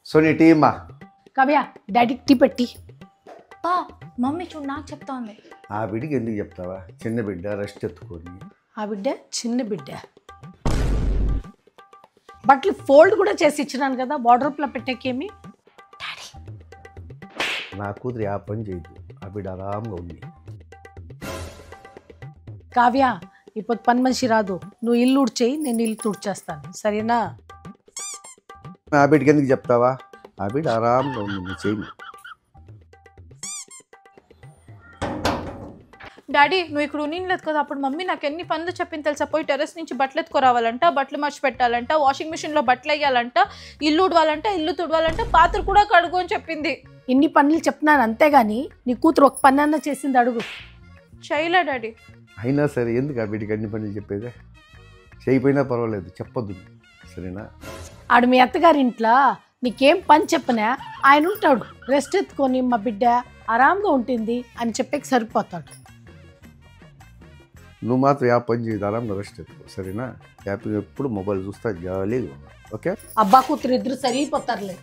Sony tea అమ్మా. కావ్య డాడీకి tea పెట్టి. పా మమ్మీ చూడు నాకు చెప్తా ఉంది. ఆ బిడ్డకి ఎందుకు చెప్తావా? చిన్న బిడ్డ రెస్ట్ ఎత్తుకొని. ఆ బిడ్డ చిన్న బిడ్డ. బట్టలు ఫోల్డ్ కూడా చేసి ఇచ్చినాను కదా, వార్డ్రోబ్లో పెట్టేకేమి. నా కూతురు ఆ పని చేయదు. ఆ బిడ్డ ఆరాంగా ఉంది. కావ్య ఇప్పుడు పని మనిషి రాదు, నువ్వు ఇల్లు ఊడ్చేయి, నేను ఇల్లు తుడిచేస్తాను, సరేనా? ఆ బిడ్డకి ఎందుకు చెప్తావా? ఆ బిడ్డ ఆరాంగా ఉంది, నువ్వు చేయి. డాడీ నువ్వు ఇక్కడ ఉండలేదు కదా, అప్పుడు మమ్మీ నాకు ఎన్ని పనులు చెప్పింది తెలుసా? పోయి టెర్రస్ నుంచి బట్టలు ఎత్తుకోరావాలంట, బట్టలు మర్చి పెట్టాలంట, వాషింగ్ మిషన్లో బట్టలు వేయాలంట, ఇల్లు ఉడవాలంట, ఇల్లు తుడవాలంట, పాత్ర కూడా కడుగు అని చెప్పింది. ఇన్ని పనులు చెప్తున్నాను అంతేగాని నీ కూతురు ఒక పని అన్న చేసింది అడుగు. చేయలే డాడీ. అయినా సరే ఎందుకు ఆ బిడ్డకి అన్ని పనులు చెప్పేదే? చేయిపోయినా పర్వాలేదు, చెప్పొద్దు, సరేనా? ఆడు మీ అత్తగారి ఇంట్లో నీకేం పని చెప్పనా ఆయన ఉంటాడు, రెస్ట్ ఎత్తుకొని మా బిడ్డ ఆరాంగా ఉంటుంది అని చెప్పేకి సరిపోతాడు. నువ్వు మాత్రం యా పని చేయదు, ఆరాంగా రెస్ట్ ఎత్తుకో, సరేనా? హ్యాపీగా ఎప్పుడు మొబైల్ చూస్తా జాలీగా, ఓకే? అబ్బా కూతురు ఇద్దరు సరిపోతారులే.